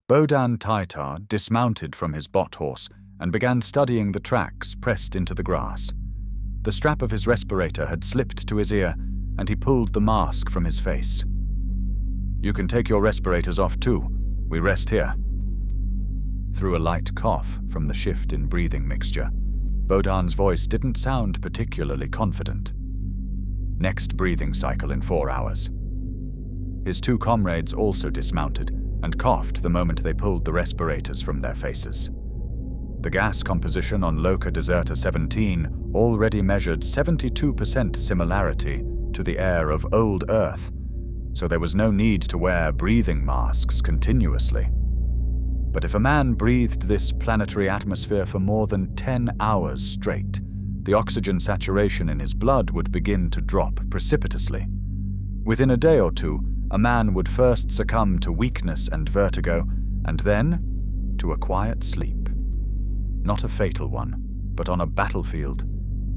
Bohdan Taitar dismounted from his bot horse and began studying the tracks pressed into the grass. The strap of his respirator had slipped to his ear, and he pulled the mask from his face. "You can take your respirators off too. We rest here." Through a light cough from the shift in breathing mixture, Bohdan's voice didn't sound particularly confident. Next breathing cycle in 4 hours. His two comrades also dismounted and coughed the moment they pulled the respirators from their faces. The gas composition on Loca Deserta 17 already measured 72% similarity to the air of old Earth, so there was no need to wear breathing masks continuously. But if a man breathed this planetary atmosphere for more than 10 hours straight, the oxygen saturation in his blood would begin to drop precipitously. Within a day or two, a man would first succumb to weakness and vertigo, and then to a quiet sleep. Not a fatal one, but on a battlefield,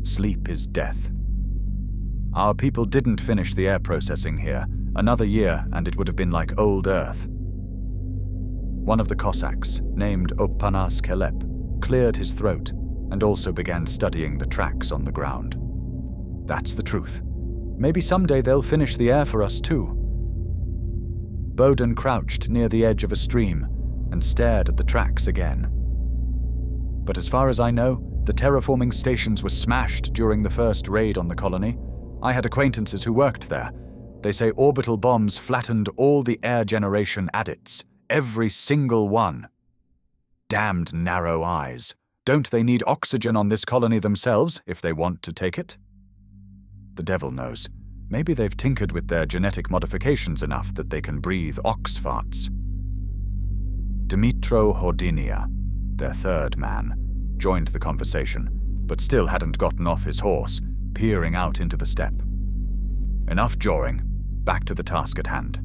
sleep is death. Our people didn't finish the air processing here. Another year, and it would have been like old Earth. One of the Cossacks, named Opanas Kelep, cleared his throat and also began studying the tracks on the ground. "That's the truth. Maybe someday they'll finish the air for us too." Bohdan crouched near the edge of a stream and stared at the tracks again. "But as far as I know, the terraforming stations were smashed during the first raid on the colony. I had acquaintances who worked there. They say orbital bombs flattened all the air generation adits, every single one. Damned narrow eyes. Don't they need oxygen on this colony themselves if they want to take it? The devil knows. Maybe they've tinkered with their genetic modifications enough that they can breathe ox farts." Dmitro Hordinia, their third man, joined the conversation, but still hadn't gotten off his horse, peering out into the steppe. "Enough jawing. Back to the task at hand."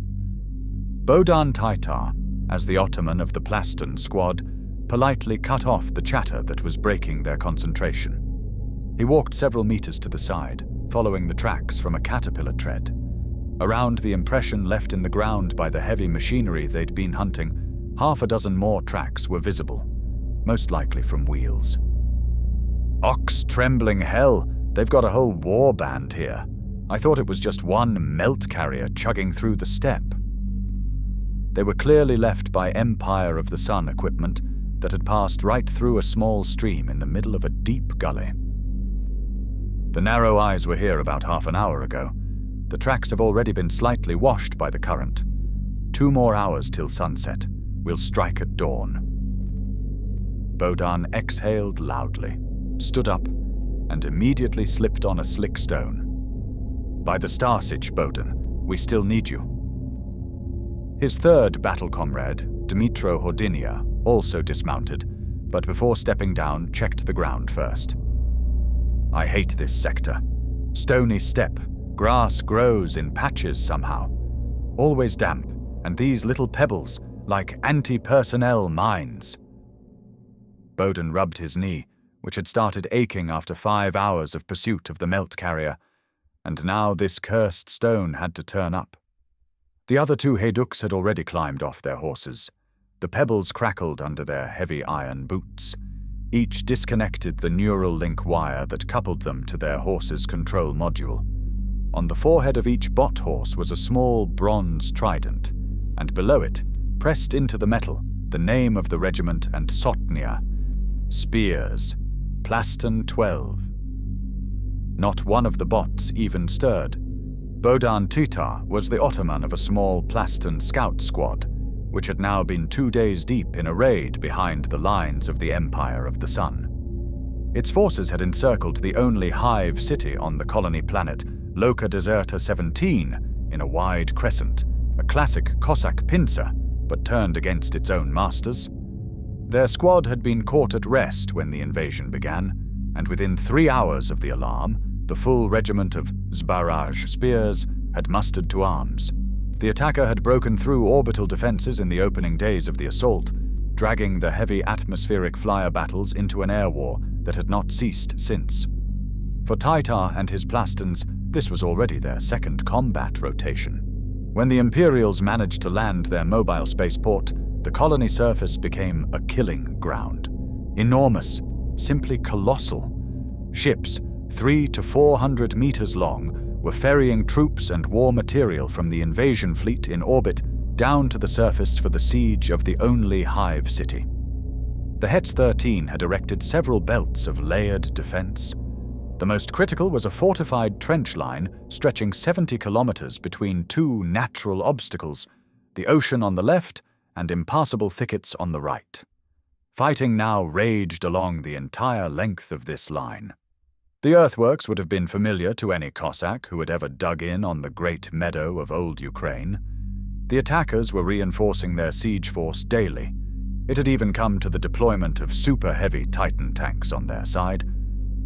Bohdan Taitar, as the Ottoman of the Plaston squad, politely cut off the chatter that was breaking their concentration. He walked several meters to the side, following the tracks from a caterpillar tread. Around the impression left in the ground by the heavy machinery they'd been hunting, 6 more tracks were visible, most likely from wheels. Ox-trembling hell, they've got a whole war band here. I thought it was just one melt carrier chugging through the steppe. They were clearly left by Empire of the Sun equipment that had passed right through a small stream in the middle of a deep gully. The narrow eyes were here about half an hour ago. The tracks have already been slightly washed by the current. 2 more hours till sunset. We'll strike at dawn. Bohdan exhaled loudly, stood up, and immediately slipped on a slick stone. "By the star sitch, Bohdan. We still need you." His third battle comrade, Dmitro Hordinia, also dismounted, but before stepping down, checked the ground first. "I hate this sector. Stony steppe, grass grows in patches somehow. Always damp, and these little pebbles, like anti-personnel mines." Bohdan rubbed his knee, which had started aching after 5 hours of pursuit of the melt carrier, and now this cursed stone had to turn up. The other 2 haiduks had already climbed off their horses. The pebbles crackled under their heavy iron boots. Each disconnected the neural link wire that coupled them to their horse's control module. On the forehead of each bot horse was a small bronze trident, and below it, pressed into the metal, the name of the regiment and sotnia: Spears, Plaston 12. Not one of the bots even stirred. Bohdan Taitar was the Ottoman of a small Plaston scout squad, which had now been 2 days deep in a raid behind the lines of the Empire of the Sun. Its forces had encircled the only hive city on the colony planet, Loca Deserta 17, in a wide crescent, a classic Cossack pincer, but turned against its own masters. Their squad had been caught at rest when the invasion began, and within 3 hours of the alarm, the full regiment of Zbaraj spears had mustered to arms. The attacker had broken through orbital defenses in the opening days of the assault, dragging the heavy atmospheric flyer battles into an air war that had not ceased since. For Taitar and his Plastons, this was already their second combat rotation. When the Imperials managed to land their mobile spaceport, the colony surface became a killing ground. Enormous, simply colossal. Ships, 300 to 400 meters long, were ferrying troops and war material from the invasion fleet in orbit down to the surface for the siege of the only hive city. The Het-13 had erected several belts of layered defense. The most critical was a fortified trench line stretching 70 kilometers between two natural obstacles, the ocean on the left and impassable thickets on the right. Fighting now raged along the entire length of this line. The earthworks would have been familiar to any Cossack who had ever dug in on the great meadow of old Ukraine. The attackers were reinforcing their siege force daily. It had even come to the deployment of super-heavy Titan tanks on their side.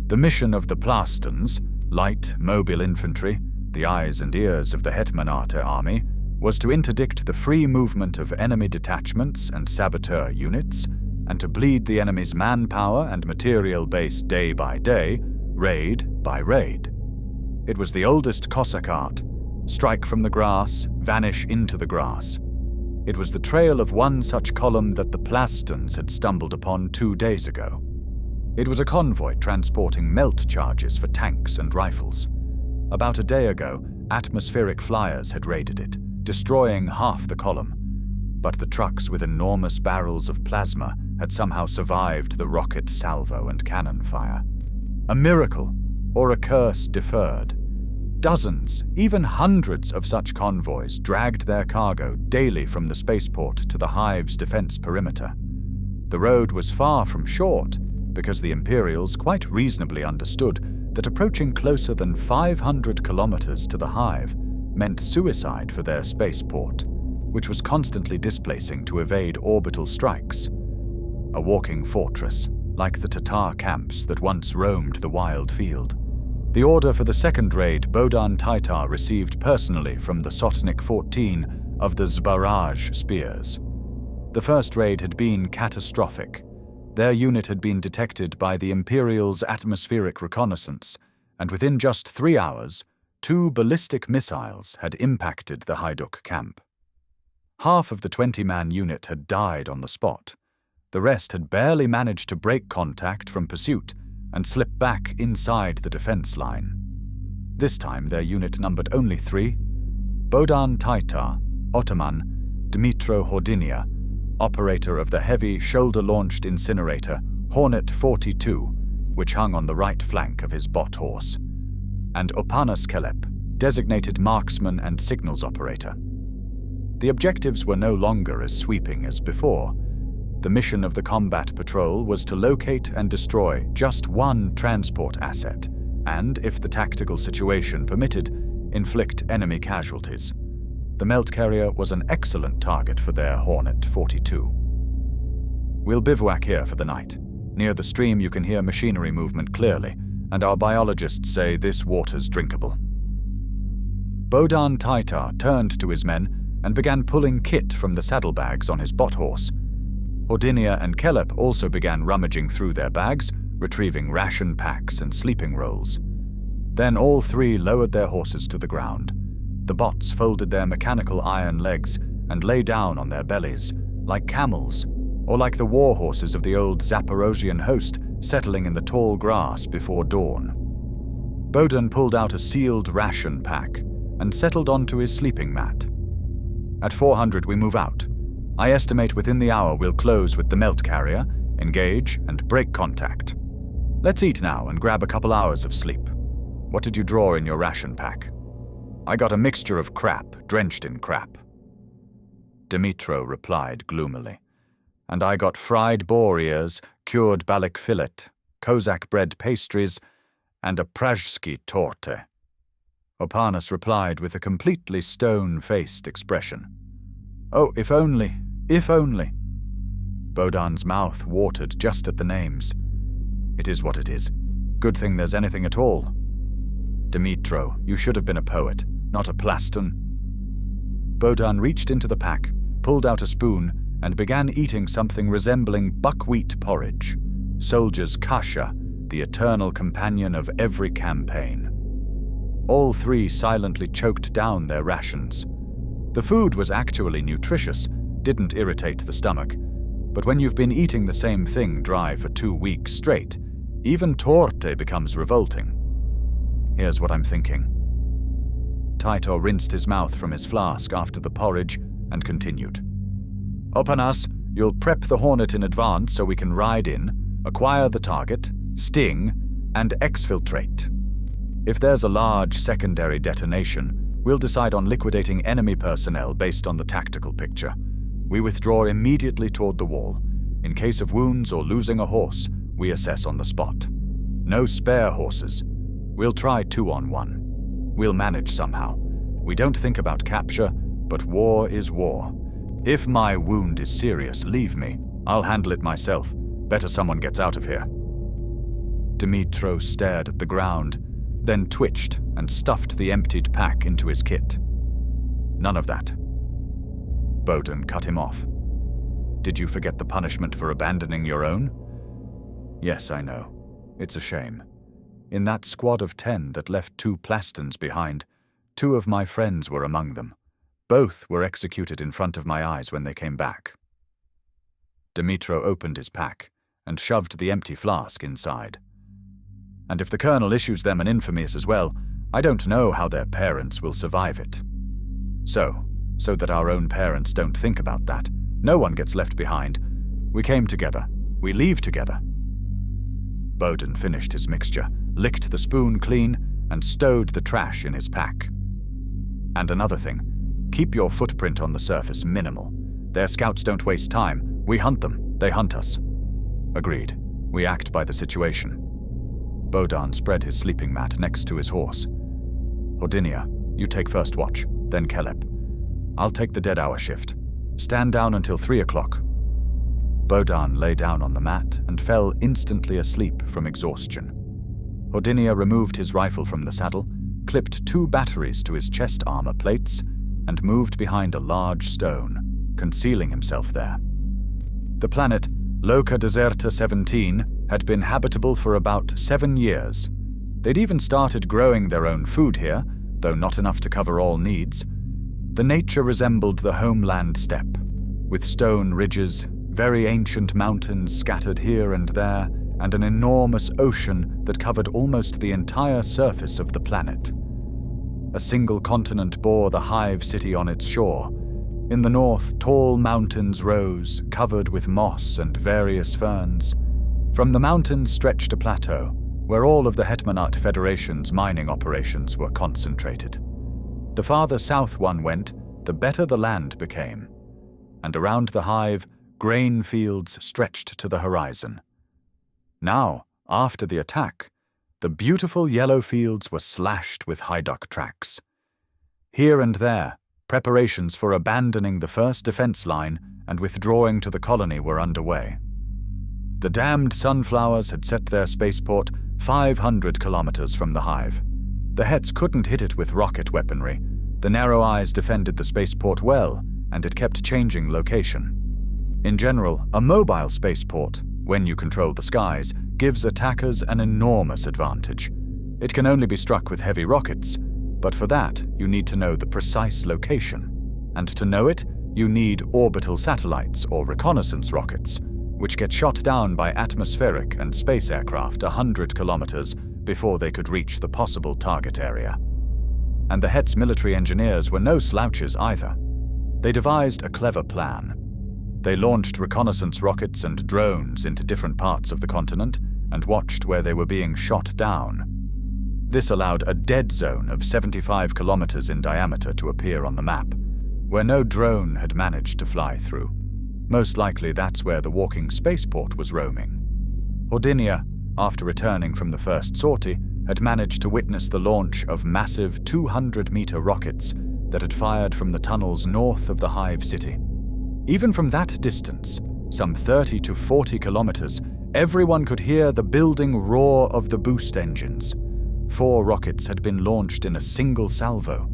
The mission of the Plastons, light, mobile infantry, the eyes and ears of the Hetmanate army, was to interdict the free movement of enemy detachments and saboteur units, and to bleed the enemy's manpower and material base day by day, raid by raid. It was the oldest Cossack art: strike from the grass, vanish into the grass. It was the trail of one such column that the Plastons had stumbled upon 2 days ago. It was a convoy transporting melt charges for tanks and rifles. About a day ago, atmospheric flyers had raided it, destroying half the column. But the trucks with enormous barrels of plasma had somehow survived the rocket salvo and cannon fire. A miracle, or a curse deferred. Dozens, even hundreds of such convoys dragged their cargo daily from the spaceport to the hive's defense perimeter. The road was far from short, because the Imperials quite reasonably understood that approaching closer than 500 kilometers to the hive meant suicide for their spaceport, which was constantly displacing to evade orbital strikes. A walking fortress, like the Tatar camps that once roamed the wild field. The order for the second raid Bohdan Taitar received personally from the Sotnik 14 of the Zbaraj spears. The first raid had been catastrophic. Their unit had been detected by the Imperials' atmospheric reconnaissance, and within just 3 hours, 2 ballistic missiles had impacted the Haiduk camp. Half of the 20-man unit had died on the spot. The rest had barely managed to break contact from pursuit and slip back inside the defense line. This time their unit numbered only 3: Bohdan Taitar, Ottoman, Dmitro Hordinia, operator of the heavy shoulder-launched incinerator Hornet 42, which hung on the right flank of his bot horse, and Opanas Kelep, designated marksman and signals operator. The objectives were no longer as sweeping as before. The mission of the combat patrol was to locate and destroy just one transport asset, and, if the tactical situation permitted, inflict enemy casualties. The melt carrier was an excellent target for their Hornet 42. We'll bivouac here for the night. Near the stream you can hear machinery movement clearly, and our biologists say this water's drinkable. Bohdan Taitar turned to his men and began pulling kit from the saddlebags on his bot horse. Hordinia and Kelep also began rummaging through their bags, retrieving ration packs and sleeping rolls. Then all 3 lowered their horses to the ground. The bots folded their mechanical iron legs and lay down on their bellies, like camels, or like the war horses of the old Zaporozhian host settling in the tall grass before dawn. Bohdan pulled out a sealed ration pack and settled onto his sleeping mat. At 400 we move out. I estimate within the hour we'll close with the melt carrier, engage, and break contact. Let's eat now and grab a couple hours of sleep. What did you draw in your ration pack? I got a mixture of crap, drenched in crap. Dmitro replied gloomily. And I got fried boar ears, cured balik fillet, Kozak bread pastries, and a prazhsky torte. Opanas replied with a completely stone-faced expression. Oh, if only, if only. Bohdan's mouth watered just at the names. It is what it is. Good thing there's anything at all. Dmitro, you should have been a poet, not a Plaston. Bohdan reached into the pack, pulled out a spoon, and began eating something resembling buckwheat porridge, soldier's kasha, the eternal companion of every campaign. All 3 silently choked down their rations. The food was actually nutritious, didn't irritate the stomach, but when you've been eating the same thing dry for 2 weeks straight, even torte becomes revolting. Here's what I'm thinking. Taito rinsed his mouth from his flask after the porridge and continued. Opanas, you'll prep the Hornet in advance so we can ride in, acquire the target, sting, and exfiltrate. If there's a large secondary detonation, we'll decide on liquidating enemy personnel based on the tactical picture. We withdraw immediately toward the wall. In case of wounds or losing a horse, we assess on the spot. No spare horses. We'll try 2-on-1. We'll manage somehow. We don't think about capture, but war is war. If my wound is serious, leave me. I'll handle it myself. Better someone gets out of here. Dimitro stared at the ground, then twitched and stuffed the emptied pack into his kit. None of that. Bowden cut him off. Did you forget the punishment for abandoning your own? Yes, I know. It's a shame. In that squad of 10 that left 2 Plastons behind, 2 of my friends were among them. Both were executed in front of my eyes when they came back. Dimitro opened his pack and shoved the empty flask inside. And if the colonel issues them an infamous as well, I don't know how their parents will survive it. So that our own parents don't think about that, no one gets left behind. We came together. We leave together. Bowden finished his mixture, licked the spoon clean, and stowed the trash in his pack. And another thing, keep your footprint on the surface minimal. Their scouts don't waste time. We hunt them, they hunt us. Agreed. We act by the situation. Bowden spread his sleeping mat next to his horse. Hordinia, you take first watch, then Kelep. I'll take the dead hour shift. Stand down until 3 o'clock. Bowden lay down on the mat and fell instantly asleep from exhaustion. Hordinia removed his rifle from the saddle, clipped 2 batteries to his chest armor plates, and moved behind a large stone, concealing himself there. The planet, Loca Deserta 17, had been habitable for about 7 years. They'd even started growing their own food here, though not enough to cover all needs. The nature resembled the homeland steppe, with stone ridges, very ancient mountains scattered here and there, and an enormous ocean that covered almost the entire surface of the planet. A single continent bore the hive city on its shore. In the north, tall mountains rose, covered with moss and various ferns. From the mountains stretched a plateau, where all of the Hetmanate Federation's mining operations were concentrated. The farther south one went, the better the land became. And around the hive, grain fields stretched to the horizon. Now, after the attack, the beautiful yellow fields were slashed with haiduk tracks. Here and there, preparations for abandoning the first defense line and withdrawing to the colony were underway. The damned sunflowers had set their spaceport 500 kilometers from the hive. The Hets couldn't hit it with rocket weaponry. The narrow eyes defended the spaceport well, and it kept changing location. In general, a mobile spaceport, when you control the skies, gives attackers an enormous advantage. It can only be struck with heavy rockets, but for that you need to know the precise location. And to know it, you need orbital satellites or reconnaissance rockets, which get shot down by atmospheric and space aircraft 100 kilometers before they could reach the possible target area. And the Het's military engineers were no slouches either. They devised a clever plan. They launched reconnaissance rockets and drones into different parts of the continent and watched where they were being shot down. This allowed a dead zone of 75 kilometers in diameter to appear on the map, where no drone had managed to fly through. Most likely that's where the walking spaceport was roaming. Hordinia, after returning from the first sortie, had managed to witness the launch of massive 200-meter rockets that had fired from the tunnels north of the hive city. Even from that distance, some 30 to 40 kilometers, everyone could hear the building roar of the boost engines. 4 rockets had been launched in a single salvo.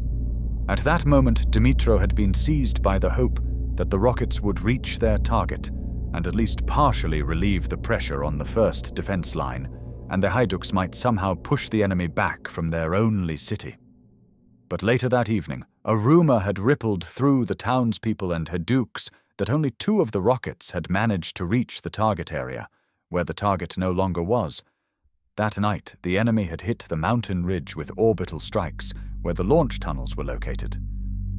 At that moment, Dimitro had been seized by the hope that the rockets would reach their target and at least partially relieve the pressure on the first defense line, and the haiduks might somehow push the enemy back from their only city. But later that evening, a rumor had rippled through the townspeople and haiduks that only 2 of the rockets had managed to reach the target area, where the target no longer was. That night, the enemy had hit the mountain ridge with orbital strikes, where the launch tunnels were located.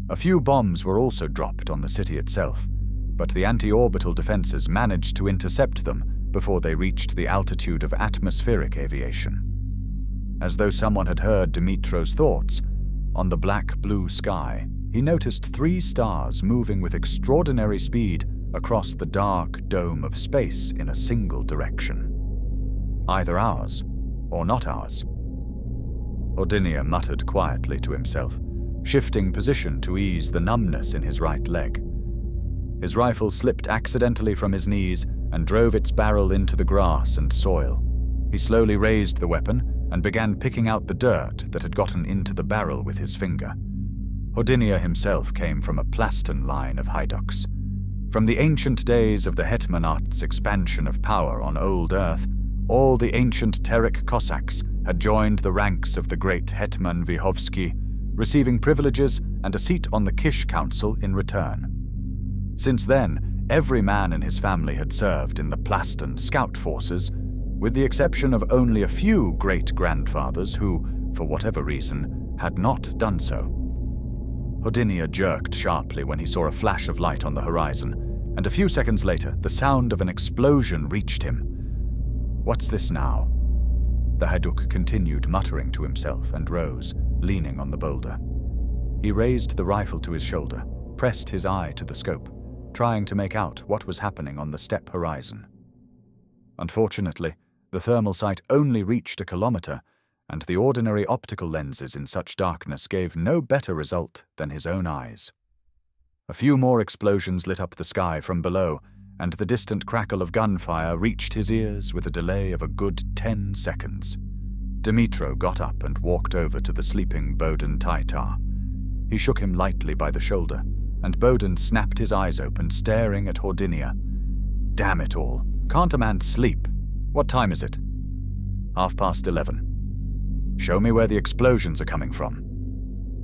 A few bombs were also dropped on the city itself, but the anti-orbital defenses managed to intercept them before they reached the altitude of atmospheric aviation. As though someone had heard Dimitro's thoughts, on the black-blue sky, he noticed 3 stars moving with extraordinary speed across the dark dome of space in a single direction. Either ours, or not ours. Ordinia muttered quietly to himself, shifting position to ease the numbness in his right leg. His rifle slipped accidentally from his knees and drove its barrel into the grass and soil. He slowly raised the weapon and began picking out the dirt that had gotten into the barrel with his finger. Ordinia himself came from a Plaston line of haiduks. From the ancient days of the Hetmanate's expansion of power on old Earth, all the ancient Terek Cossacks had joined the ranks of the great Hetman Vyhovsky, receiving privileges and a seat on the Kish Council in return. Since then, every man in his family had served in the Plaston scout forces, with the exception of only a few great-grandfathers who, for whatever reason, had not done so. Ordinia jerked sharply when he saw a flash of light on the horizon, and a few seconds later, the sound of an explosion reached him. "What's this now?" The haiduk continued muttering to himself and rose, leaning on the boulder. He raised the rifle to his shoulder, pressed his eye to the scope, trying to make out what was happening on the steppe horizon. Unfortunately, the thermal sight only reached a kilometer, and the ordinary optical lenses in such darkness gave no better result than his own eyes. A few more explosions lit up the sky from below, and the distant crackle of gunfire reached his ears with a delay of a good 10 seconds. Dimitro got up and walked over to the sleeping Boden Taitar. He shook him lightly by the shoulder, and Boden snapped his eyes open, staring at Ordinia. "Damn it all. Can't a man sleep? What time is it?" 11:30. "Show me where the explosions are coming from."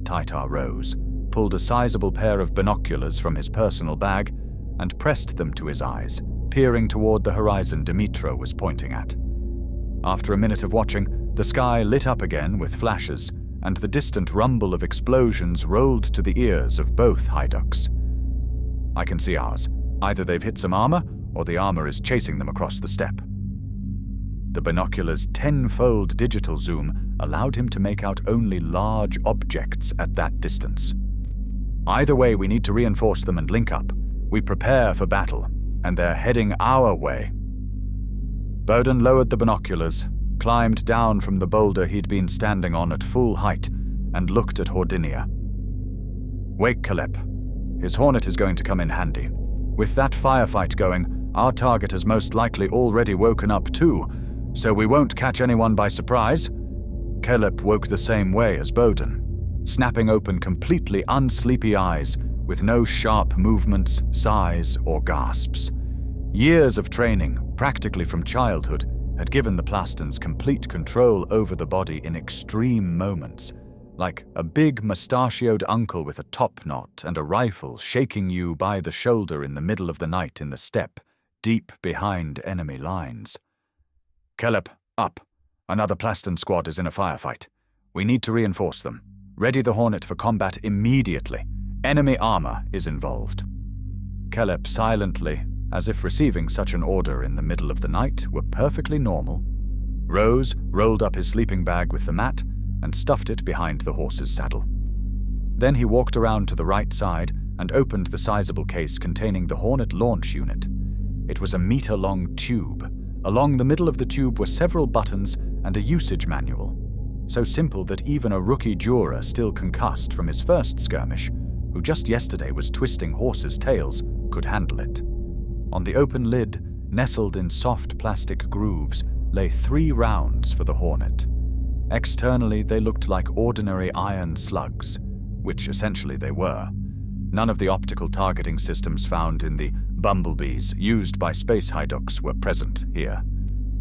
Taitar rose, pulled a sizable pair of binoculars from his personal bag, and pressed them to his eyes, peering toward the horizon Dimitro was pointing at. After a minute of watching, the sky lit up again with flashes, and the distant rumble of explosions rolled to the ears of both haiduks. "I can see ours. Either they've hit some armor, or the armor is chasing them across the steppe." The binocular's 10-fold digital zoom allowed him to make out only large objects at that distance. "Either way, we need to reinforce them and link up. We prepare for battle, and they're heading our way." Boden lowered the binoculars, climbed down from the boulder he'd been standing on at full height, and looked at Ordinia. "Wake Caleb. His Hornet is going to come in handy. With that firefight going, our target has most likely already woken up too, so we won't catch anyone by surprise." Caleb woke the same way as Boden, snapping open completely unsleepy eyes, with no sharp movements, sighs, or gasps. Years of training, practically from childhood, had given the Plastons complete control over the body in extreme moments, like a big mustachioed uncle with a top knot and a rifle shaking you by the shoulder in the middle of the night in the steppe, deep behind enemy lines. "Caleb, up. Another Plaston squad is in a firefight. We need to reinforce them. Ready the Hornet for combat immediately. Enemy armor is involved." Caleb silently, as if receiving such an order in the middle of the night were perfectly normal, rose, rolled up his sleeping bag with the mat, and stuffed it behind the horse's saddle. Then he walked around to the right side and opened the sizable case containing the Hornet launch unit. It was a meter-long tube. Along the middle of the tube were several buttons and a usage manual, so simple that even a rookie juror still concussed from his first skirmish, who just yesterday was twisting horses' tails, could handle it. On the open lid, nestled in soft plastic grooves, lay 3 rounds for the Hornet. Externally, they looked like ordinary iron slugs, which essentially they were. None of the optical targeting systems found in the bumblebees used by space haiduks were present here.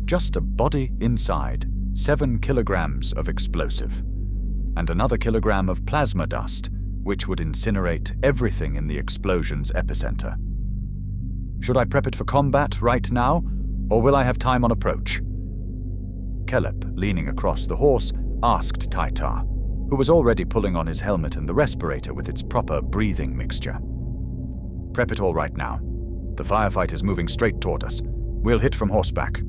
Just a body inside, 7 kilograms of explosive, and another kilogram of plasma dust, which would incinerate everything in the explosion's epicenter. Should I prep it for combat right now, or will I have time on approach? Kelep, leaning across the horse, asked Taitar, who was already pulling on his helmet and the respirator with its proper breathing mixture. Prep it all right now. The firefight is moving straight toward us. We'll hit from horseback.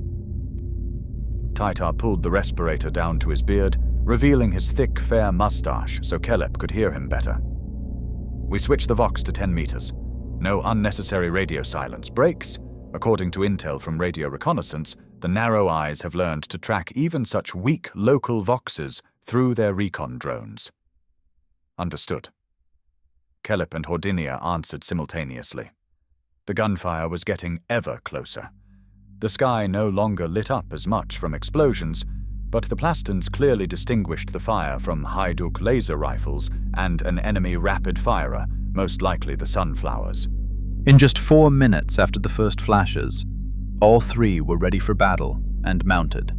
Taitar pulled the respirator down to his beard, revealing his thick, fair mustache so Kelep could hear him better. We switch the Vox to 10 meters. No unnecessary radio silence breaks. According to intel from radio reconnaissance, the Narrow Eyes have learned to track even such weak local Voxes through their recon drones. Understood. Kelep and Hordinia answered simultaneously. The gunfire was getting ever closer. The sky no longer lit up as much from explosions, but the Plastons clearly distinguished the fire from haiduk laser rifles and an enemy rapid firer, most likely the Sunflowers. In just 4 minutes after the first flashes, all 3 were ready for battle and mounted.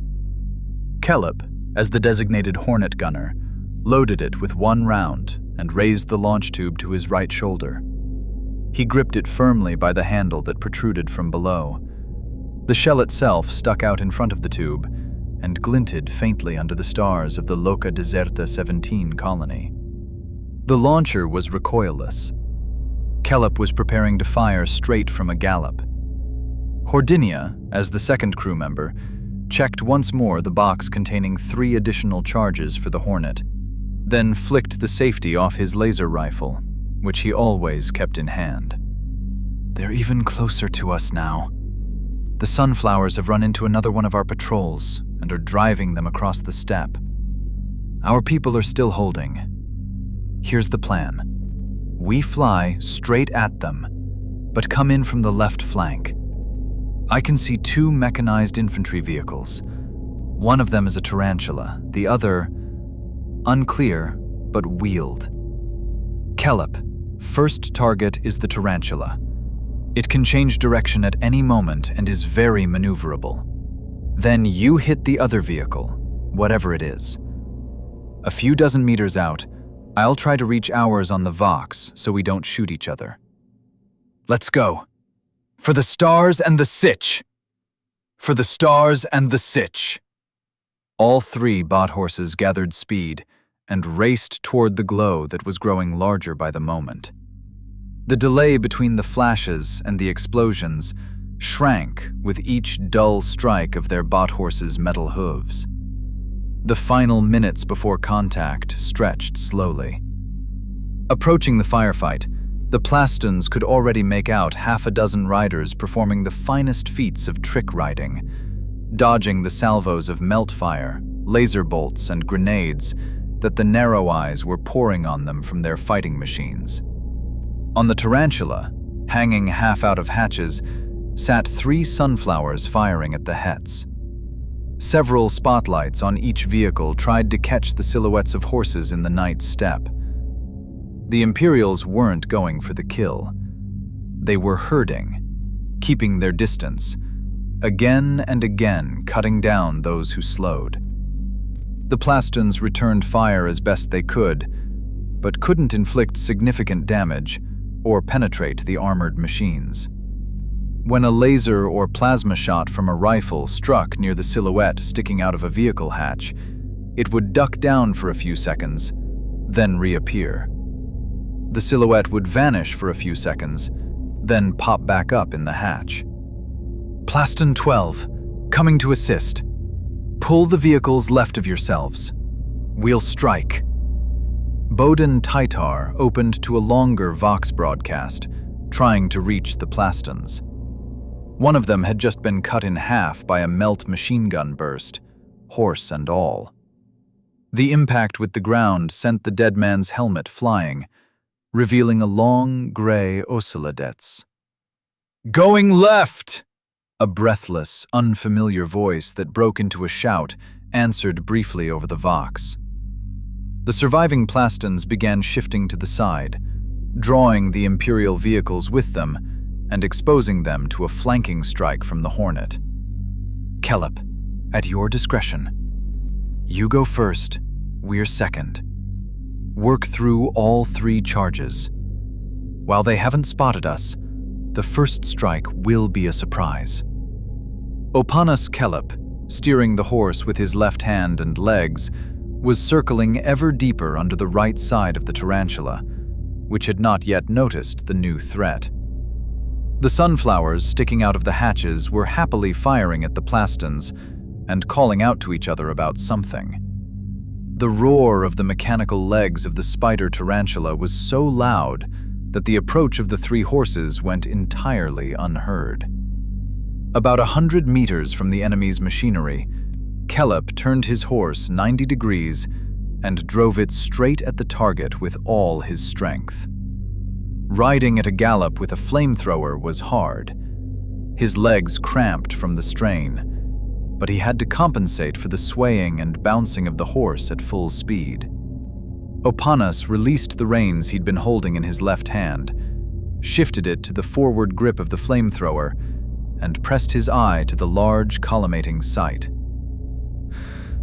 Kelep, as the designated Hornet gunner, loaded it with 1 round and raised the launch tube to his right shoulder. He gripped it firmly by the handle that protruded from below. The shell itself stuck out in front of the tube and glinted faintly under the stars of the Loca Deserta 17 colony. The launcher was recoilless. Kelep was preparing to fire straight from a gallop. Hordinia, as the second crew member, checked once more the box containing 3 additional charges for the Hornet, then flicked the safety off his laser rifle, which he always kept in hand. They're even closer to us now. The Sunflowers have run into another one of our patrols and are driving them across the steppe. Our people are still holding. Here's the plan. We fly straight at them, but come in from the left flank. I can see 2 mechanized infantry vehicles. One of them is a tarantula, the other, unclear, but wheeled. Kelep, first target is the tarantula. It can change direction at any moment and is very maneuverable. Then you hit the other vehicle, whatever it is. A few dozen meters out, I'll try to reach ours on the Vox so we don't shoot each other. Let's go. For the stars and the sitch! For the stars and the sitch! All 3 bot horses gathered speed and raced toward the glow that was growing larger by the moment. The delay between the flashes and the explosions shrank with each dull strike of their bot horses' metal hooves. The final minutes before contact stretched slowly. Approaching the firefight, the Plastons could already make out 6 riders performing the finest feats of trick riding, dodging the salvos of melt fire, laser bolts, and grenades that the Narrow Eyes were pouring on them from their fighting machines. On the tarantula, hanging half out of hatches, sat 3 Sunflowers firing at the Hets. Several spotlights on each vehicle tried to catch the silhouettes of horses in the night steppe. The Imperials weren't going for the kill. They were herding, keeping their distance, again and again cutting down those who slowed. The Plastons returned fire as best they could, but couldn't inflict significant damage or penetrate the armored machines. When a laser or plasma shot from a rifle struck near the silhouette sticking out of a vehicle hatch, it would duck down for a few seconds, then reappear. The silhouette would vanish for a few seconds, then pop back up in the hatch. Plaston 12, coming to assist. Pull the vehicles left of yourselves. We'll strike. Bowden Taitar opened to a longer Vox broadcast, trying to reach the Plastons. One of them had just been cut in half by a melt machine gun burst, horse and all. The impact with the ground sent the dead man's helmet flying, revealing a long, gray oceladets. Going left! A breathless, unfamiliar voice that broke into a shout answered briefly over the Vox. The surviving Plastons began shifting to the side, drawing the Imperial vehicles with them and exposing them to a flanking strike from the Hornet. Kelep, at your discretion. You go first, we're second. Work through all 3 charges. While they haven't spotted us, the first strike will be a surprise. Opanas Kelep, steering the horse with his left hand and legs, was circling ever deeper under the right side of the tarantula, which had not yet noticed the new threat. The sunflowers sticking out of the hatches were happily firing at the plastons and calling out to each other about something. The roar of the mechanical legs of the spider tarantula was so loud that the approach of the three horses went entirely unheard. About 100 meters from the enemy's machinery, Kelep turned his horse 90 degrees and drove it straight at the target with all his strength. Riding at a gallop with a flamethrower was hard. His legs cramped from the strain, but he had to compensate for the swaying and bouncing of the horse at full speed. Opanas released the reins he'd been holding in his left hand, shifted it to the forward grip of the flamethrower, and pressed his eye to the large collimating sight.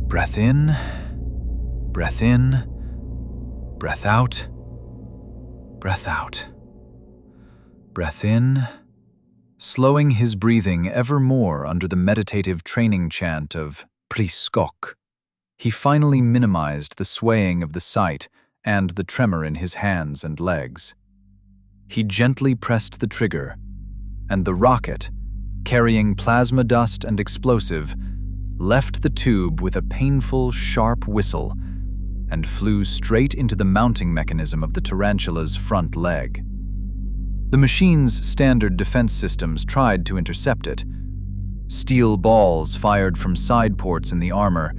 Breath in, breath in, breath out, breath out. Breath in, slowing his breathing ever more under the meditative training chant of Priskok. He finally minimized the swaying of the sight and the tremor in his hands and legs. He gently pressed the trigger, and the rocket, carrying plasma dust and explosive, left the tube with a painful, sharp whistle and flew straight into the mounting mechanism of the tarantula's front leg. The machine's standard defense systems tried to intercept it. Steel balls fired from side ports in the armor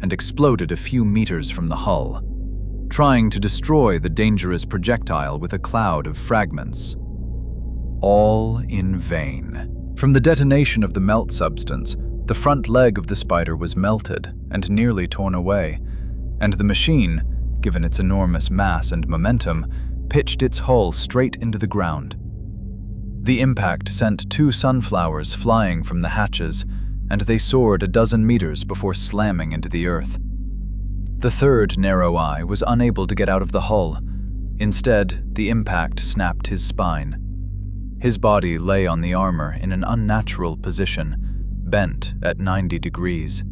and exploded a few meters from the hull, trying to destroy the dangerous projectile with a cloud of fragments. All in vain. From the detonation of the melt substance, the front leg of the spider was melted and nearly torn away, and the machine, given its enormous mass and momentum, pitched its hull straight into the ground. The impact sent 2 sunflowers flying from the hatches, and they soared a dozen meters before slamming into the earth. The third narrow eye was unable to get out of the hull. Instead, the impact snapped his spine. His body lay on the armor in an unnatural position, bent at 90 degrees.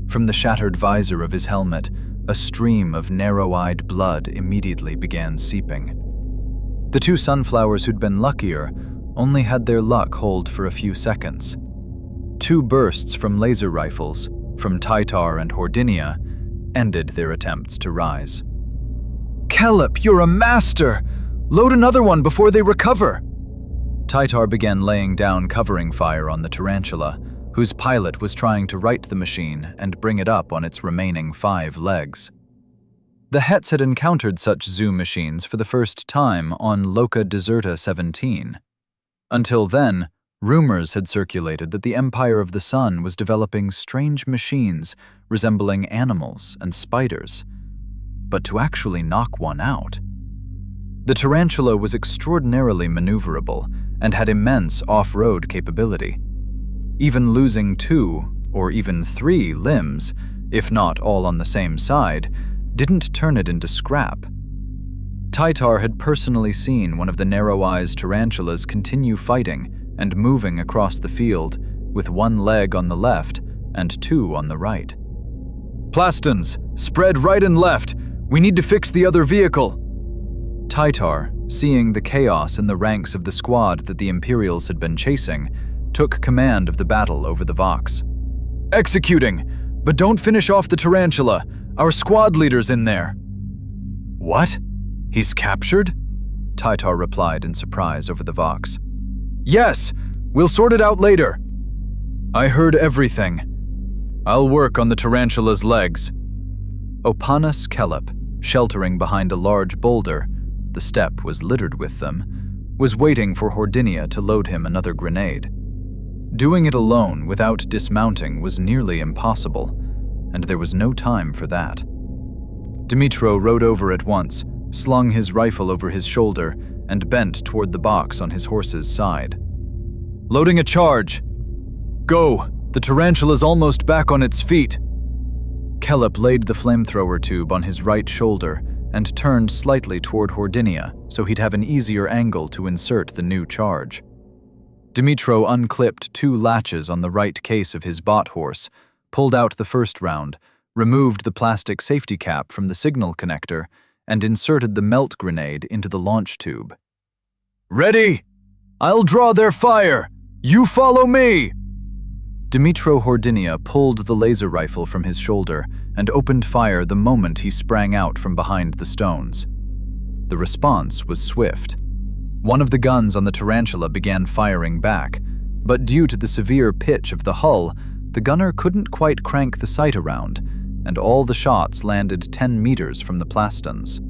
From the shattered visor of his helmet, a stream of narrow-eyed blood immediately began seeping. The 2 sunflowers who'd been luckier only had their luck hold for a few seconds. 2 bursts from laser rifles, from Tytar and Hordinia, ended their attempts to rise. "Kelep, you're a master! Load another one before they recover!" Tytar began laying down covering fire on the tarantula, whose pilot was trying to right the machine and bring it up on its remaining 5 legs. The Hets had encountered such zoo machines for the first time on Loca Deserta 17. Until then, rumors had circulated that the Empire of the Sun was developing strange machines resembling animals and spiders. But to actually knock one out. The tarantula was extraordinarily maneuverable and had immense off-road capability. Even losing 2 or even 3 limbs, if not all on the same side, didn't turn it into scrap. Tytar had personally seen one of the narrow-eyed tarantulas continue fighting and moving across the field, with 1 leg on the left and 2 on the right. "Plastons, spread right and left! We need to fix the other vehicle!" Tytar, seeing the chaos in the ranks of the squad that the Imperials had been chasing, took command of the battle over the Vox. "Executing! But don't finish off the tarantula! Our squad leader's in there!" "What? He's captured?" Tytar replied in surprise over the Vox. "Yes! We'll sort it out later!" "I heard everything. I'll work on the tarantula's legs." Opanas Kelep, sheltering behind a large boulder, the steppe was littered with them, was waiting for Hordinia to load him another grenade. Doing it alone without dismounting was nearly impossible, and there was no time for that. Dimitro rode over at once, slung his rifle over his shoulder, and bent toward the box on his horse's side. "Loading a charge! Go! The tarantula's almost back on its feet!" Kelep laid the flamethrower tube on his right shoulder and turned slightly toward Hordinia so he'd have an easier angle to insert the new charge. Dimitro unclipped 2 latches on the right case of his bot horse, pulled out the first round, removed the plastic safety cap from the signal connector, and inserted the melt grenade into the launch tube. "Ready? I'll draw their fire! You follow me!" Dimitro Hordinia pulled the laser rifle from his shoulder and opened fire the moment he sprang out from behind the stones. The response was swift. One of the guns on the tarantula began firing back, but due to the severe pitch of the hull, the gunner couldn't quite crank the sight around, and all the shots landed 10 meters from the plastons.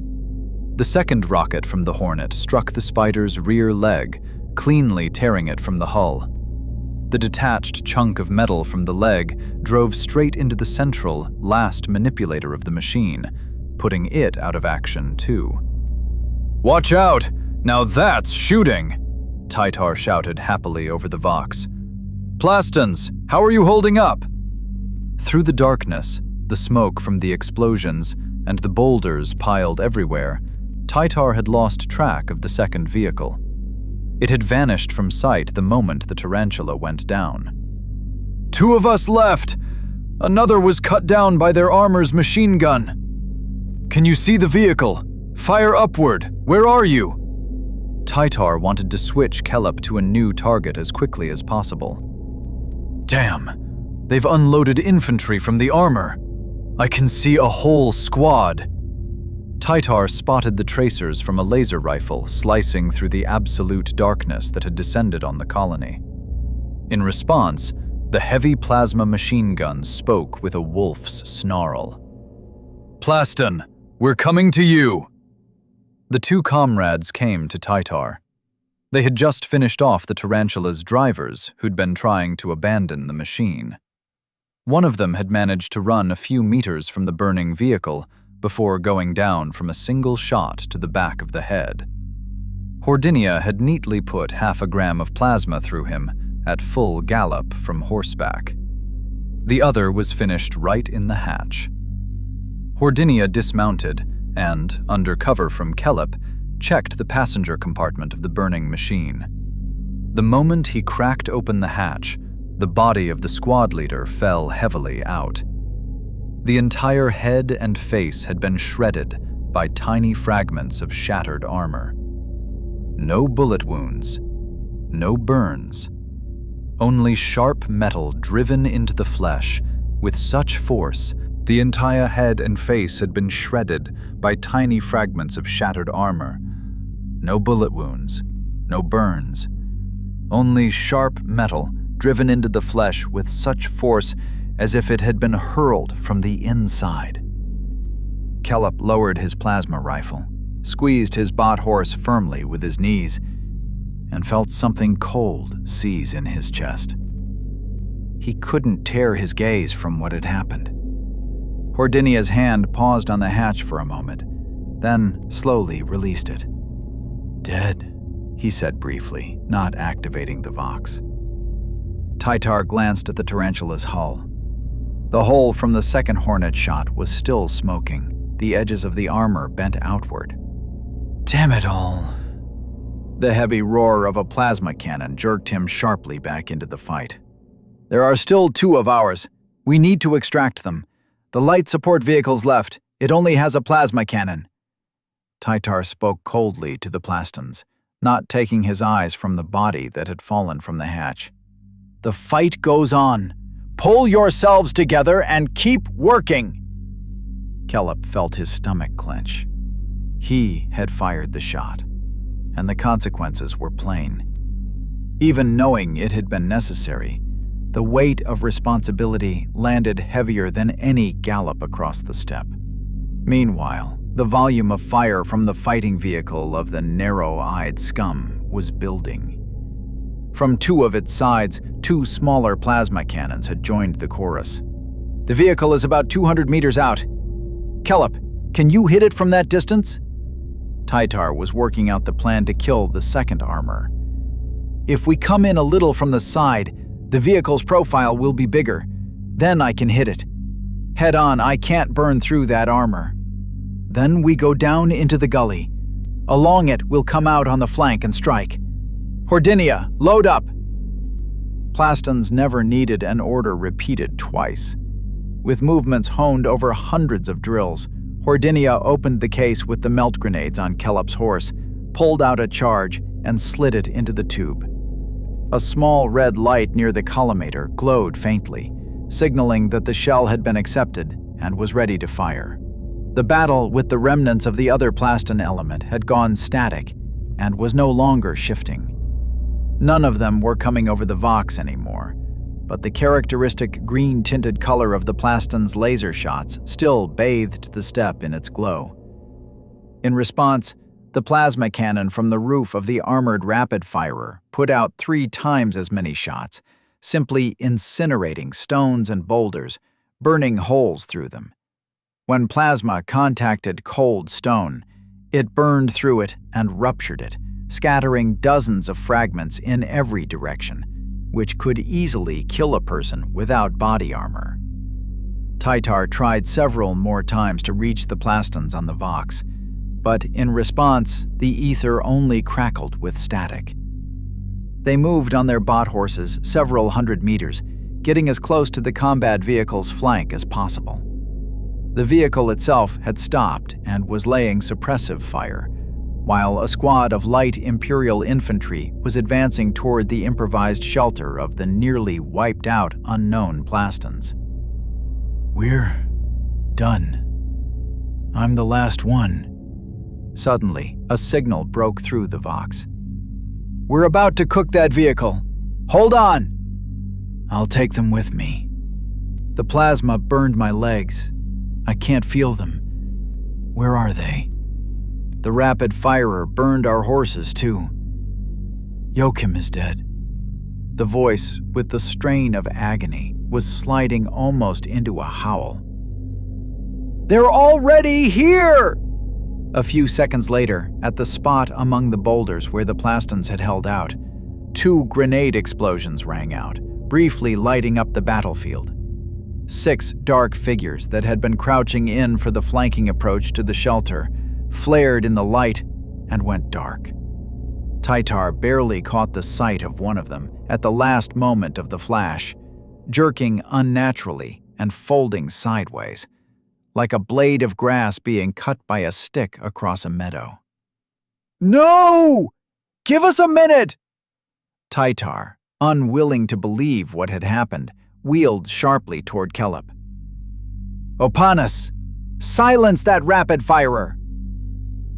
The second rocket from the Hornet struck the Spider's rear leg, cleanly tearing it from the hull. The detached chunk of metal from the leg drove straight into the central, last manipulator of the machine, putting it out of action too. "Watch out! Now that's shooting!" Tytar shouted happily over the Vox. "Plastons, how are you holding up?" Through the darkness, the smoke from the explosions, and the boulders piled everywhere, Tytar had lost track of the second vehicle. It had vanished from sight the moment the tarantula went down. "2 of us left! Another was cut down by their armor's machine gun. Can you see the vehicle? Fire upward! Where are you?" Tytar wanted to switch Kelep to a new target as quickly as possible. "Damn! They've unloaded infantry from the armor! I can see a whole squad!" Tytar spotted the tracers from a laser rifle slicing through the absolute darkness that had descended on the colony. In response, the heavy plasma machine guns spoke with a wolf's snarl. "Plaston, we're coming to you!" The 2 comrades came to Tytar. They had just finished off the tarantula's drivers who'd been trying to abandon the machine. One of them had managed to run a few meters from the burning vehicle before going down from a single shot to the back of the head. Hordinia had neatly put 0.5 gram of plasma through him at full gallop from horseback. The other was finished right in the hatch. Hordinia dismounted and, under cover from Kelep, checked the passenger compartment of the burning machine. The moment he cracked open the hatch, the body of the squad leader fell heavily out. The entire head and face had been shredded by tiny fragments of shattered armor. No bullet wounds, no burns, only sharp metal driven into the flesh with such force the entire head and face had been shredded by tiny fragments of shattered armor. No bullet wounds, no burns, only sharp metal driven into the flesh with such force as if it had been hurled from the inside. Kelep lowered his plasma rifle, squeezed his bot horse firmly with his knees, and felt something cold seize in his chest. He couldn't tear his gaze from what had happened. Hordinia's hand paused on the hatch for a moment, then slowly released it. "Dead," he said briefly, not activating the Vox. Tytar glanced at the tarantula's hull. The hole from the second Hornet shot was still smoking, the edges of the armor bent outward. "Damn it all." The heavy roar of a plasma cannon jerked him sharply back into the fight. "There are still 2 of ours. We need to extract them. The light support vehicle's left. It only has a plasma cannon." Tytar spoke coldly to the Plastons, not taking his eyes from the body that had fallen from the hatch. "The fight goes on. Pull yourselves together and keep working." Kelep felt his stomach clench. He had fired the shot, and the consequences were plain. Even knowing it had been necessary, the weight of responsibility landed heavier than any gallop across the steppe. Meanwhile, the volume of fire from the fighting vehicle of the narrow-eyed scum was building. From 2 of its sides, 2 smaller plasma cannons had joined the chorus. "The vehicle is about 200 meters out. Kelep, can you hit it from that distance?" Tytar was working out the plan to kill the second armor. "If we come in a little from the side, the vehicle's profile will be bigger. Then I can hit it. Head on, I can't burn through that armor. Then we go down into the gully. Along it, we'll come out on the flank and strike. Hordinia, load up. Plastons never needed an order repeated twice. With movements honed over hundreds of drills, Hordinia opened the case with the melt grenades on Kellep's horse, pulled out a charge, and slid it into the tube. A small red light near the collimator glowed faintly, signaling that the shell had been accepted and was ready to fire. The battle with the remnants of the other Plaston element had gone static and was no longer shifting. None of them were coming over the Vox anymore, but the characteristic green-tinted color of the Plaston's laser shots still bathed the steppe in its glow. In response, the plasma cannon from the roof of the armored rapid-firer put out 3 times as many shots, simply incinerating stones and boulders, burning holes through them. When plasma contacted cold stone, it burned through it and ruptured it, scattering dozens of fragments in every direction, which could easily kill a person without body armor. Tytar tried several more times to reach the Plastons on the Vox, but in response, the ether only crackled with static. They moved on their bot horses several hundred meters, getting as close to the combat vehicle's flank as possible. The vehicle itself had stopped and was laying suppressive fire, while a squad of light Imperial infantry was advancing toward the improvised shelter of the nearly wiped-out unknown Plastons. "We're done. I'm the last one." Suddenly, a signal broke through the Vox. "We're about to cook that vehicle. Hold on!" "I'll take them with me. The plasma burned my legs. I can't feel them. Where are they? The rapid firer burned our horses too. Joachim is dead." The voice, with the strain of agony, was sliding almost into a howl. "They're already here!" A few seconds later, at the spot among the boulders where the Plastons had held out, 2 grenade explosions rang out, briefly lighting up the battlefield. 6 dark figures that had been crouching in for the flanking approach to the shelter flared in the light and went dark. Tytar barely caught the sight of one of them at the last moment of the flash, jerking unnaturally and folding sideways, like a blade of grass being cut by a stick across a meadow. "No! Give us a minute!" Tytar, unwilling to believe what had happened, wheeled sharply toward Kelep. "Opanis, silence that rapid-firer!"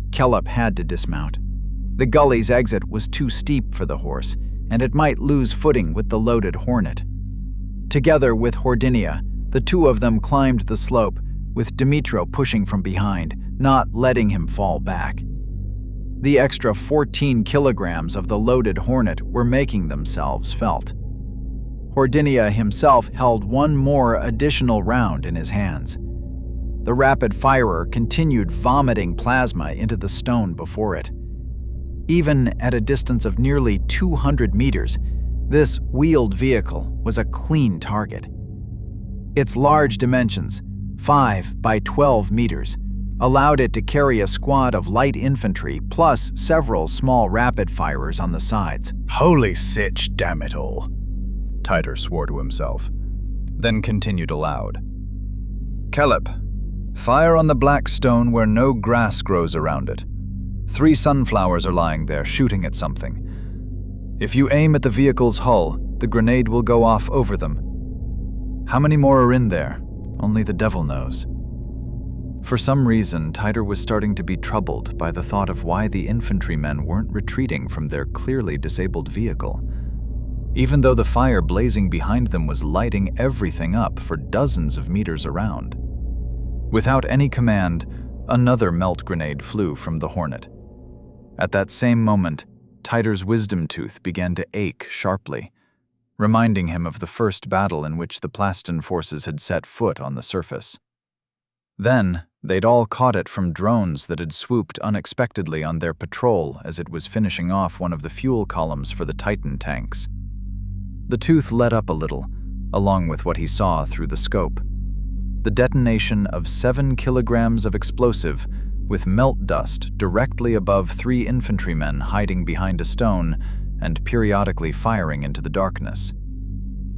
Kelep had to dismount. The gully's exit was too steep for the horse, and it might lose footing with the loaded hornet. Together with Hordinia, the 2 of them climbed the slope, with Dimitro pushing from behind, not letting him fall back. The extra 14 kilograms of the loaded hornet were making themselves felt. Hordinia himself held one more additional round in his hands. The rapid-firer continued vomiting plasma into the stone before it. Even at a distance of nearly 200 meters, this wheeled vehicle was a clean target. Its large dimensions, 5 by 12 meters, allowed it to carry a squad of light infantry plus several small rapid-firers on the sides. "Holy sitch, damn it all," Tytar swore to himself, then continued aloud. "Kelep, fire on the black stone where no grass grows around it. 3 sunflowers are lying there, shooting at something. If you aim at the vehicle's hull, the grenade will go off over them. How many more are in there? Only the devil knows." For some reason, Tytar was starting to be troubled by the thought of why the infantrymen weren't retreating from their clearly disabled vehicle, even though the fire blazing behind them was lighting everything up for dozens of meters around. Without any command, another melt grenade flew from the Hornet. At that same moment, Tytar's wisdom tooth began to ache sharply, reminding him of the first battle in which the Plaston forces had set foot on the surface. Then, they'd all caught it from drones that had swooped unexpectedly on their patrol as it was finishing off one of the fuel columns for the Titan tanks. The tooth let up a little, along with what he saw through the scope. The detonation of 7 kilograms of explosive with melt dust directly above 3 infantrymen hiding behind a stone and periodically firing into the darkness.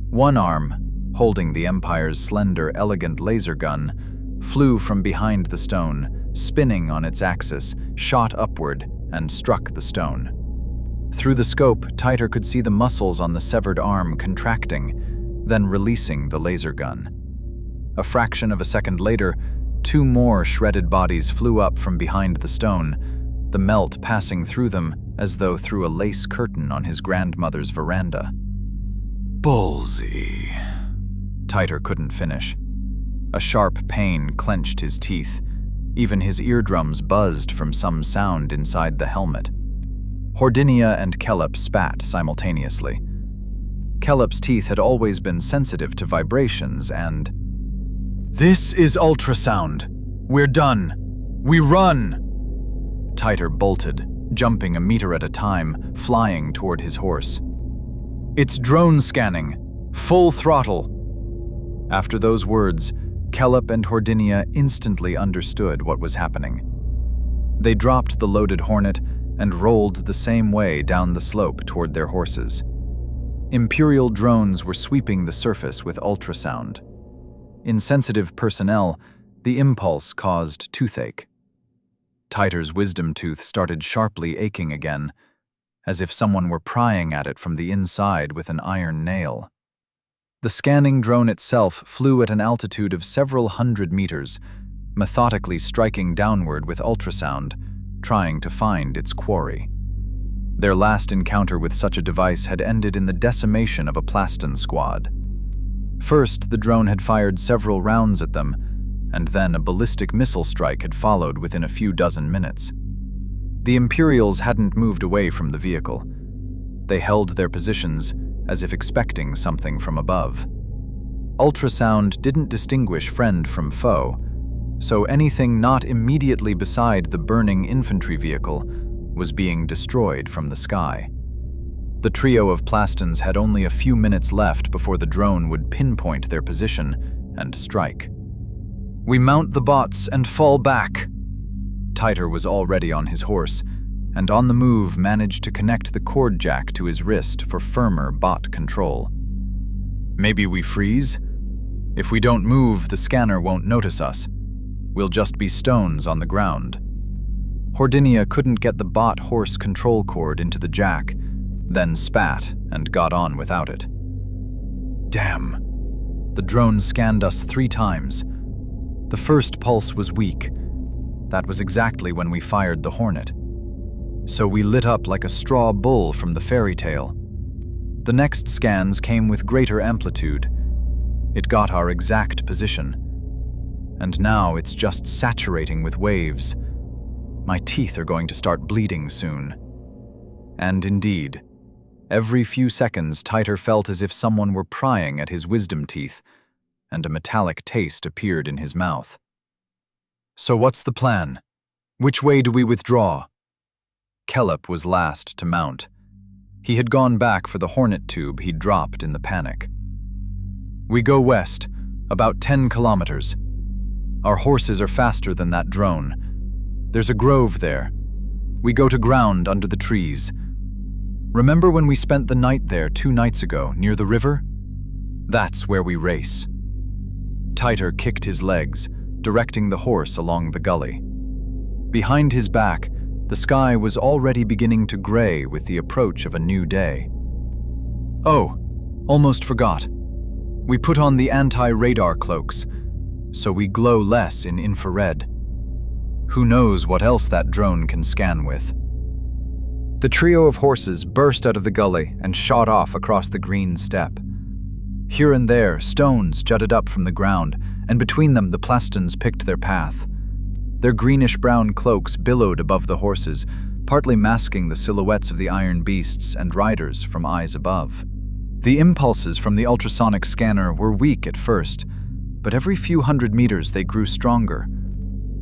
One arm, holding the Empire's slender, elegant laser gun, flew from behind the stone, spinning on its axis, shot upward, and struck the stone. Through the scope, Titer could see the muscles on the severed arm contracting, then releasing the laser gun. A fraction of a second later, 2 more shredded bodies flew up from behind the stone, the melt passing through them as though through a lace curtain on his grandmother's veranda. Ballsy. Titer couldn't finish. A sharp pain clenched his teeth. Even his eardrums buzzed from some sound inside the helmet. Hordinia and Kelep spat simultaneously. Kelep's teeth had always been sensitive to vibrations and... "This is ultrasound. We're done. We run!" Titer bolted, jumping a meter at a time, flying toward his horse. "It's drone scanning. Full throttle." After those words, Kelep and Hordinia instantly understood what was happening. They dropped the loaded Hornet and rolled the same way down the slope toward their horses. Imperial drones were sweeping the surface with ultrasound. In sensitive personnel, the impulse caused toothache. Titer's wisdom tooth started sharply aching again, as if someone were prying at it from the inside with an iron nail. The scanning drone itself flew at an altitude of several hundred meters, methodically striking downward with ultrasound, trying to find its quarry. Their last encounter with such a device had ended in the decimation of a Plaston squad. First, the drone had fired several rounds at them, and then a ballistic missile strike had followed within a few dozen minutes. The Imperials hadn't moved away from the vehicle. They held their positions as if expecting something from above. Ultrasound didn't distinguish friend from foe, so anything not immediately beside the burning infantry vehicle was being destroyed from the sky. The trio of Plastons had only a few minutes left before the drone would pinpoint their position and strike. "We mount the bots and fall back." Titer was already on his horse, and on the move managed to connect the cord jack to his wrist for firmer bot control. "Maybe we freeze? If we don't move, the scanner won't notice us. We'll just be stones on the ground." Hordinia couldn't get the bot horse control cord into the jack, then spat and got on without it. "Damn." The drone scanned us 3 times. The first pulse was weak. That was exactly when we fired the Hornet. So we lit up like a straw bull from the fairy tale. The next scans came with greater amplitude. It got our exact position. And now it's just saturating with waves. My teeth are going to start bleeding soon. And indeed, every few seconds Titer felt as if someone were prying at his wisdom teeth, and a metallic taste appeared in his mouth. "So what's the plan? Which way do we withdraw?" Kelep was last to mount. He had gone back for the Hornet tube he'd dropped in the panic. "We go west, about 10 kilometers. Our horses are faster than that drone. There's a grove there. We go to ground under the trees. Remember when we spent the night there 2 nights ago, near the river? That's where we race." Titer kicked his legs, directing the horse along the gully. Behind his back, the sky was already beginning to gray with the approach of a new day. "Oh, almost forgot. We put on the anti-radar cloaks, so we glow less in infrared. Who knows what else that drone can scan with?" The trio of horses burst out of the gully and shot off across the green steppe. Here and there, stones jutted up from the ground, and between them the Plastons picked their path. Their greenish-brown cloaks billowed above the horses, partly masking the silhouettes of the iron beasts and riders from eyes above. The impulses from the ultrasonic scanner were weak at first, but every few hundred meters they grew stronger.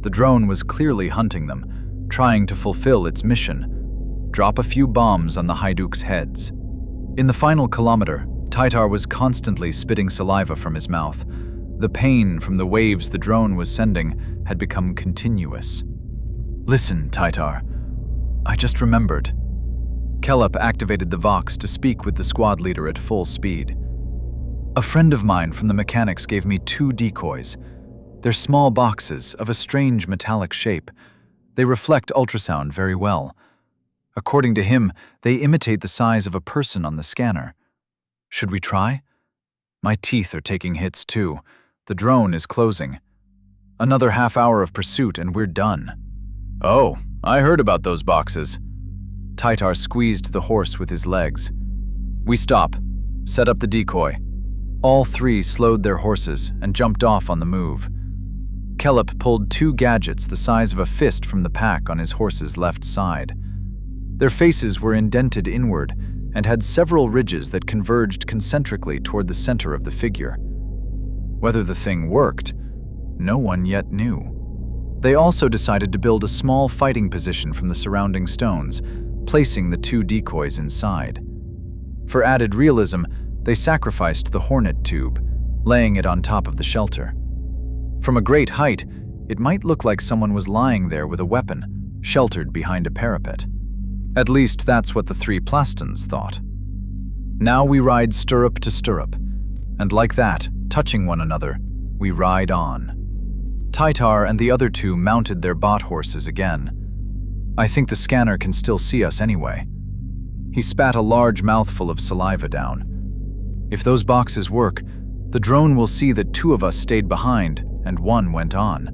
The drone was clearly hunting them, trying to fulfill its mission: drop a few bombs on the haiduks' heads. In the final kilometer, Titer was constantly spitting saliva from his mouth. The pain from the waves the drone was sending had become continuous. "Listen, Titer. I just remembered." Kelep activated the Vox to speak with the squad leader at full speed. A friend of mine from the mechanics gave me 2 decoys. They're small boxes of a strange metallic shape. They reflect ultrasound very well. According to him, they imitate the size of a person on the scanner. Should we try? My teeth are taking hits too. The drone is closing. Another half hour of pursuit and we're done. Oh, I heard about those boxes. Titar squeezed the horse with his legs. We stop. Set up the decoy. All 3 slowed their horses and jumped off on the move. Kellup pulled 2 gadgets the size of a fist from the pack on his horse's left side. Their faces were indented inward and had several ridges that converged concentrically toward the center of the figure. Whether the thing worked, no one yet knew. They also decided to build a small fighting position from the surrounding stones, placing the 2 decoys inside. For added realism, they sacrificed the Hornet tube, laying it on top of the shelter. From a great height, it might look like someone was lying there with a weapon, sheltered behind a parapet. At least that's what the 3 Plastons thought. Now we ride stirrup to stirrup, and like that, touching one another, we ride on. Titar and the other 2 mounted their bot horses again. I think the scanner can still see us anyway. He spat a large mouthful of saliva down. If those boxes work, the drone will see that 2 of us stayed behind and 1 went on.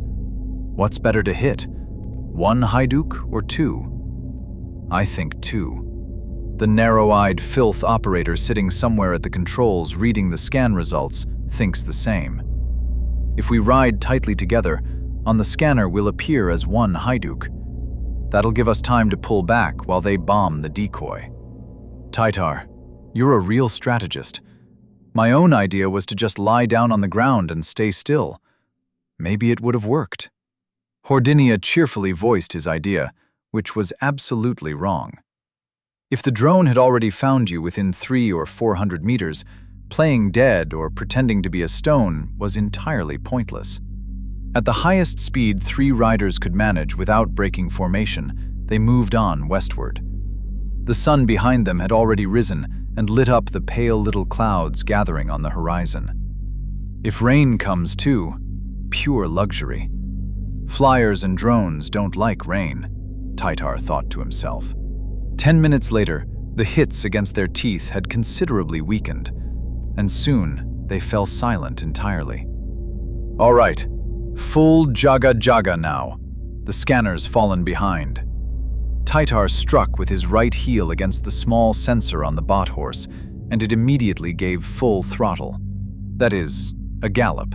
What's better to hit? 1 haiduk or 2? I think 2. The narrow-eyed filth operator sitting somewhere at the controls reading the scan results thinks the same. If we ride tightly together, on the scanner we'll appear as 1 haiduk. That'll give us time to pull back while they bomb the decoy. Titar, you're a real strategist. My own idea was to just lie down on the ground and stay still. Maybe it would have worked. Hordinia cheerfully voiced his idea, which was absolutely wrong. If the drone had already found you within 300 or 400 meters, playing dead or pretending to be a stone was entirely pointless. At the highest speed 3 riders could manage without breaking formation, they moved on westward. The sun behind them had already risen and lit up the pale little clouds gathering on the horizon. If rain comes too, pure luxury. Flyers and drones don't like rain, Titar thought to himself. 10 minutes later, the hits against their teeth had considerably weakened, and soon they fell silent entirely. All right, full jaga now. The scanner's fallen behind. Titar struck with his right heel against the small sensor on the bot horse, and it immediately gave full throttle. That is, a gallop.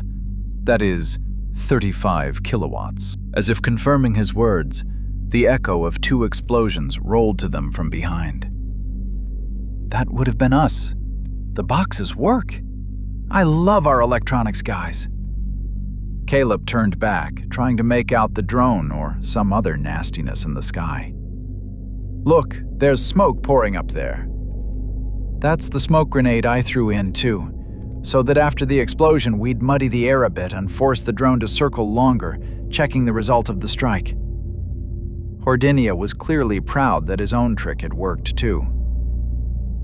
That is, 35 kilowatts. As if confirming his words, the echo of 2 explosions rolled to them from behind. That would have been us. The boxes work. I love our electronics guys. Caleb turned back, trying to make out the drone or some other nastiness in the sky. Look, there's smoke pouring up there. That's the smoke grenade I threw in too, so that after the explosion we'd muddy the air a bit and force the drone to circle longer, checking the result of the strike. Hordinia was clearly proud that his own trick had worked too.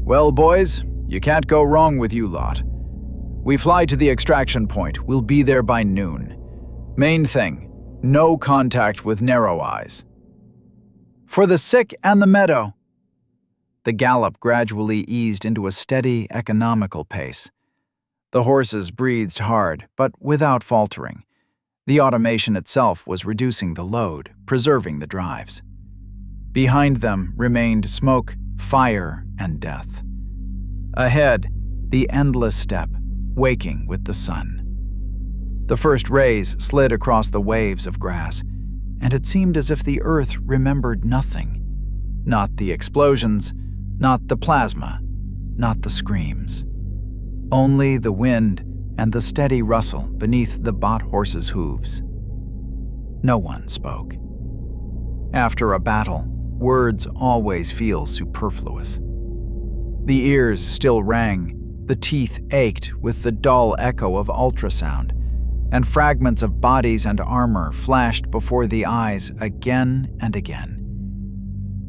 Well, boys, you can't go wrong with you lot. We fly to the extraction point. We'll be there by noon. Main thing, no contact with narrow eyes. For the sick and the meadow. The gallop gradually eased into a steady, economical pace. The horses breathed hard, but without faltering. The automation itself was reducing the load, preserving the drives. Behind them remained smoke, fire, and death. Ahead, the endless steppe, waking with the sun. The first rays slid across the waves of grass, and it seemed as if the earth remembered nothing. Not the explosions, not the plasma, not the screams. Only the wind and the steady rustle beneath the bot horse's hooves. No one spoke. After a battle, words always feel superfluous. The ears still rang, the teeth ached with the dull echo of ultrasound, and fragments of bodies and armor flashed before the eyes again and again.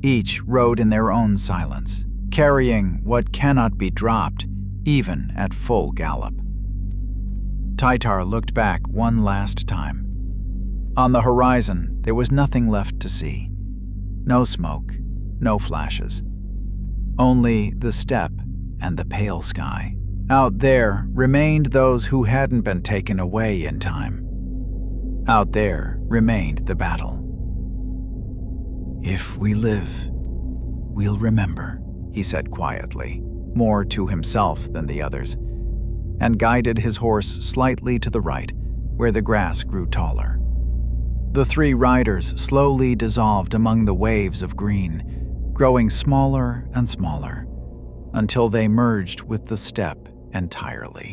Each rode in their own silence, carrying what cannot be dropped even at full gallop. Tytar looked back one last time. On the horizon, there was nothing left to see. No smoke, no flashes. Only the steppe and the pale sky. Out there remained those who hadn't been taken away in time. Out there remained the battle. "If we live, we'll remember," he said quietly, more to himself than the others, and guided his horse slightly to the right, where the grass grew taller. The three riders slowly dissolved among the waves of green, growing smaller and smaller, until they merged with the steppe entirely.